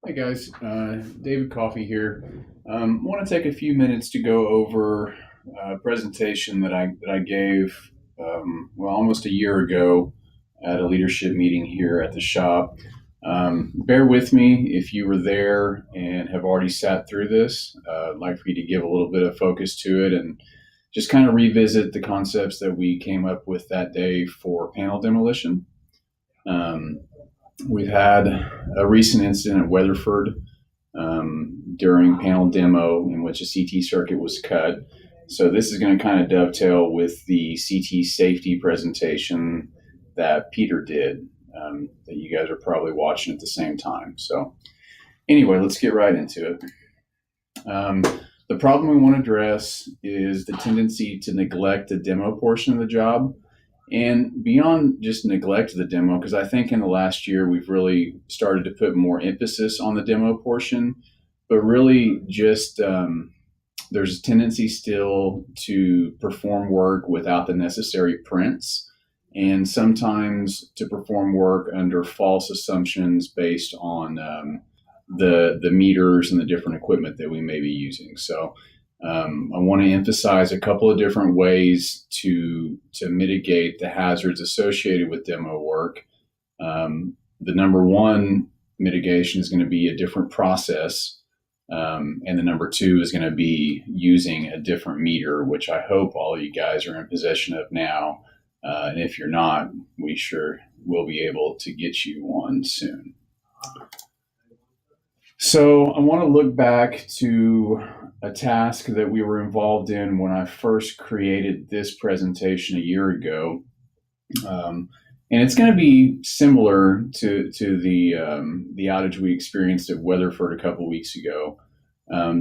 Hi guys, David Coffey here. Want to take a few minutes to go over a presentation that I gave almost a year ago at a leadership meeting here at the shop. Bear with me if you were there and have already sat through this. I'd like for you to give a little bit of focus to it and just kind of revisit the concepts that we came up with that day for panel demolition. Um, We've had a recent incident at Weatherford during panel demo in which a CT circuit was cut. So this is going to kind of dovetail with the CT safety presentation that Peter did that you guys are probably watching at the same time. So anyway, let's get right into it. The problem we want to address is the tendency to neglect the demo portion of the job. And beyond just neglect of the demo, because I think in the last year we've really started to put more emphasis on the demo portion, but really just there's a tendency still to perform work without the necessary prints, and sometimes to perform work under false assumptions based on the meters and the different equipment that we may be using. So I want to emphasize a couple of different ways to mitigate the hazards associated with demo work. The number one mitigation is going to be a different process, and the number two is going to be using a different meter, which I hope all of you guys are in possession of now. And if you're not, we sure will be able to get you one soon. So I want to look back to a task that we were involved in when I first created this presentation a year ago. And it's going to be similar to the outage we experienced at Weatherford a couple weeks ago.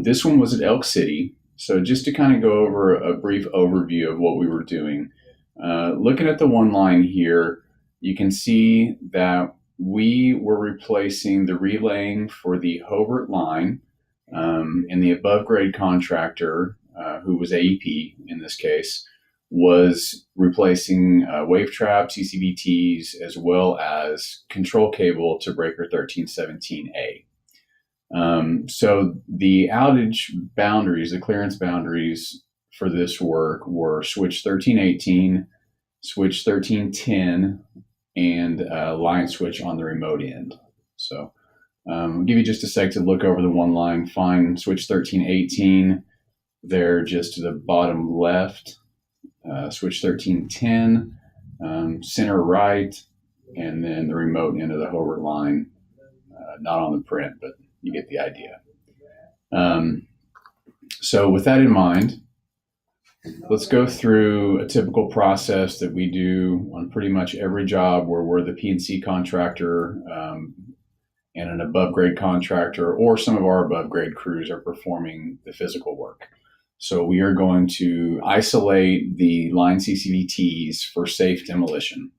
This one was at Elk City. So just to kind of go over a brief overview of what we were doing. Looking at the one line here, you can see that we were replacing the relaying for the Hobart line, and the above grade contractor, who was AEP in this case, was replacing wave traps, CCVTs, as well as control cable to breaker 1317A. So the outage boundaries, the clearance boundaries for this work were switch 1318, switch 1310, and line switch on the remote end. So I'll give you just a sec to look over the one line, find switch 1318 there just to the bottom left, switch 1310, center right, and then the remote end of the Hobart line, not on the print, but you get the idea. So with that in mind, let's go through a typical process that we do on pretty much every job where we're the P&C contractor and an above grade contractor, or some of our above grade crews are performing the physical work. So we are going to isolate the line CCVTs for safe demolition.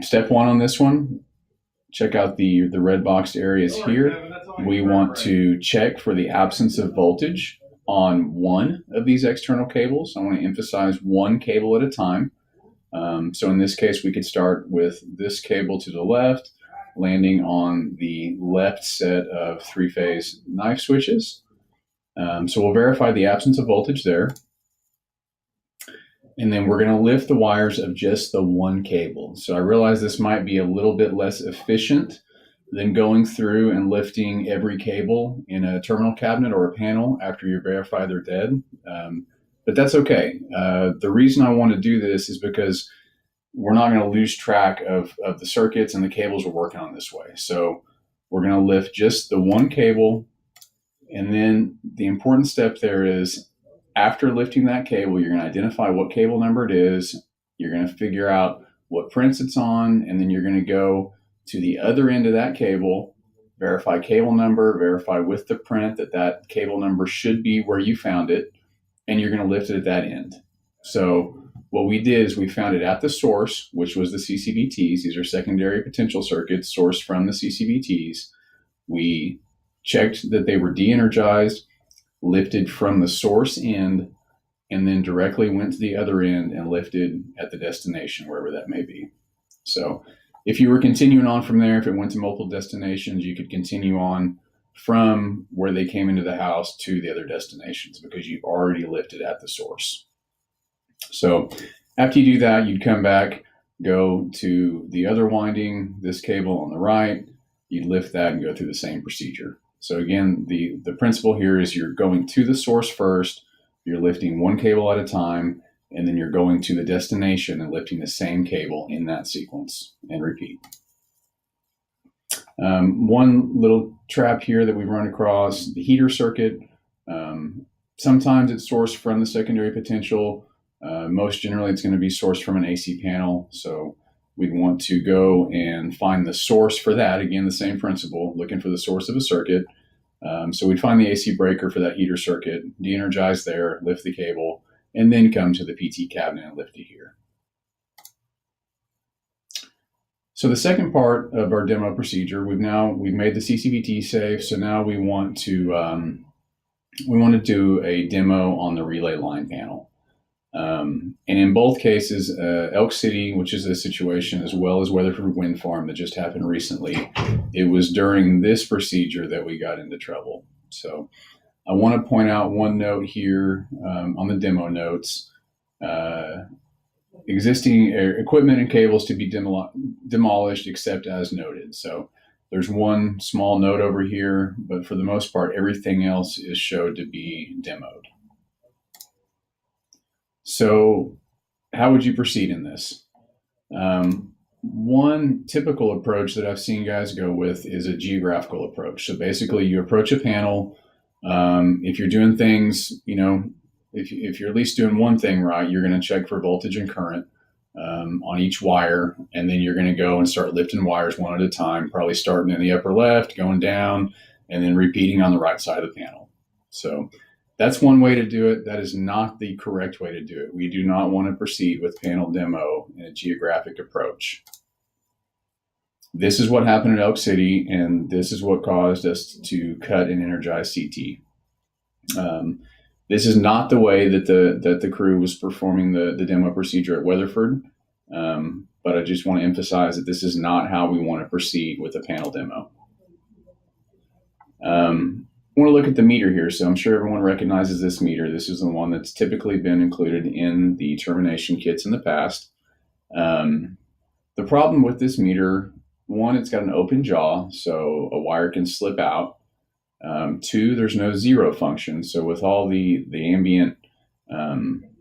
Step one on this one, check out the red boxed areas here. We want to check for the absence of voltage on one of these external cables. I want to emphasize one cable at a time. So in this case, we could start with this cable to the left, landing on the left set of three-phase knife switches. So we'll verify the absence of voltage there. And then we're going to lift the wires of just the one cable. So I realize this might be a little bit less efficient than going through and lifting every cable in a terminal cabinet or a panel after you verify they're dead. But that's okay. The reason I want to do this is because we're not going to lose track of the circuits and the cables we're working on this way. So we're going to lift just the one cable. And then the important step there is, after lifting that cable, you're going to identify what cable number it is. You're going to figure out what prints it's on, and then you're going to go to the other end of that cable, verify cable number, verify with the print that cable number should be where you found it, and you're going to lift it at that end. So what we did is we found it at the source, which was the CCVTs. These are secondary potential circuits sourced from the CCVTs. We checked that they were de-energized, lifted from the source end, and then directly went to the other end and lifted at the destination, wherever that may be. So If you were continuing on from there, if it went to multiple destinations, you could continue on from where they came into the house to the other destinations because you've already lifted at the source. So after you do that, you'd come back, go to the other winding, this cable on the right, you'd lift that and go through the same procedure. So again, the principle here is you're going to the source first, you're lifting one cable at a time, and then you're going to the destination and lifting the same cable in that sequence and repeat. One little trap here that we run across, the heater circuit. Sometimes it's sourced from the secondary potential. Most generally, it's going to be sourced from an AC panel. So we'd want to go and find the source for that. Again, the same principle, looking for the source of a circuit. So we'd find the AC breaker for that heater circuit, de-energize there, lift the cable, and then come to the PT cabinet and lift it here. So the second part of our demo procedure, we've made the CCVT safe. So now we want to do a demo on the relay line panel. And in both cases, Elk City, which is a situation, as well as Weatherford Wind Farm that just happened recently, it was during this procedure that we got into trouble. So I want to point out one note here on the demo notes. Existing equipment and cables to be demolished except as noted. So there's one small note over here, but for the most part, everything else is showed to be demoed. So how would you proceed in this? One typical approach that I've seen guys go with is a geographical approach. So basically you approach a panel. If you're doing things, if you're at least doing one thing right, you're going to check for voltage and current on each wire, and then you're going to go and start lifting wires one at a time, probably starting in the upper left, going down, and then repeating on the right side of the panel. So that's one way to do it. That is not the correct way to do it. We do not want to proceed with panel demo in a geographic approach. This is what happened at Elk City, and this is what caused us to cut and energize CT. This is not the way that the crew was performing the demo procedure at Weatherford, but I just want to emphasize that this is not how we want to proceed with a panel demo. I want to look at the meter here. So I'm sure everyone recognizes this meter. This is the one that's typically been included in the termination kits in the past. The problem with this meter, one, it's got an open jaw, so a wire can slip out. Two, there's no zero function. So with all the ambient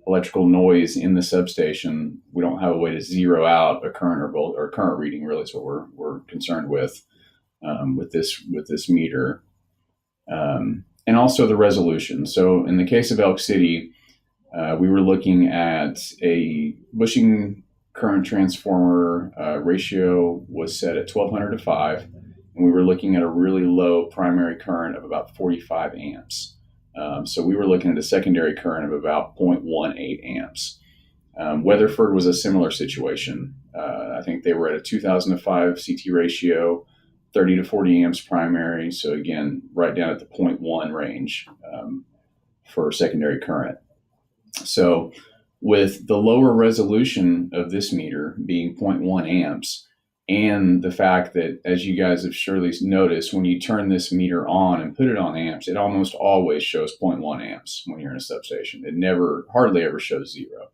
electrical noise in the substation, we don't have a way to zero out a current or current reading. Really, is what we're concerned with this meter, and also the resolution. So in the case of Elk City, we were looking at a bushing current transformer ratio was set at 1200 to 5. And we were looking at a really low primary current of about 45 amps. So we were looking at a secondary current of about 0.18 amps. Weatherford was a similar situation. I think they were at a 2000 to 5 CT ratio, 30 to 40 amps primary. So again, right down at the 0.1 range for secondary current. So with the lower resolution of this meter being 0.1 amps, and the fact that, as you guys have surely noticed, when you turn this meter on and put it on amps, it almost always shows 0.1 amps when you're in a substation. It hardly ever shows zero.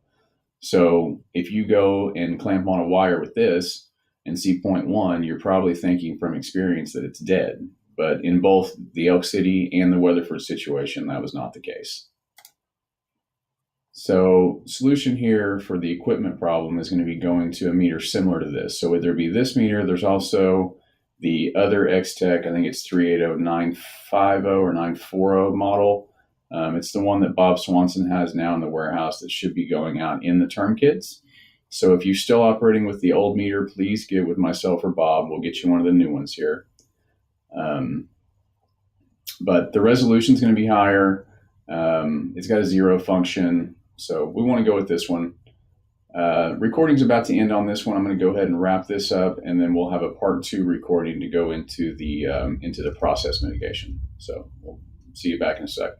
So if you go and clamp on a wire with this and see 0.1, you're probably thinking from experience that it's dead. But in both the Elk City and the Weatherford situation, that was not the case. So solution here for the equipment problem is going to be going to a meter similar to this. So whether it be this meter, there's also the other X-Tech, I think it's 380950 or 940 model. It's the one that Bob Swanson has now in the warehouse that should be going out in the term kits. So if you're still operating with the old meter, please get with myself or Bob. We'll get you one of the new ones here. But the resolution is going to be higher. It's got a zero function. So we want to go with this one. Recording's about to end on this one. I'm going to go ahead and wrap this up, and then we'll have a part 2 recording to go into the process mitigation. So we'll see you back in a sec.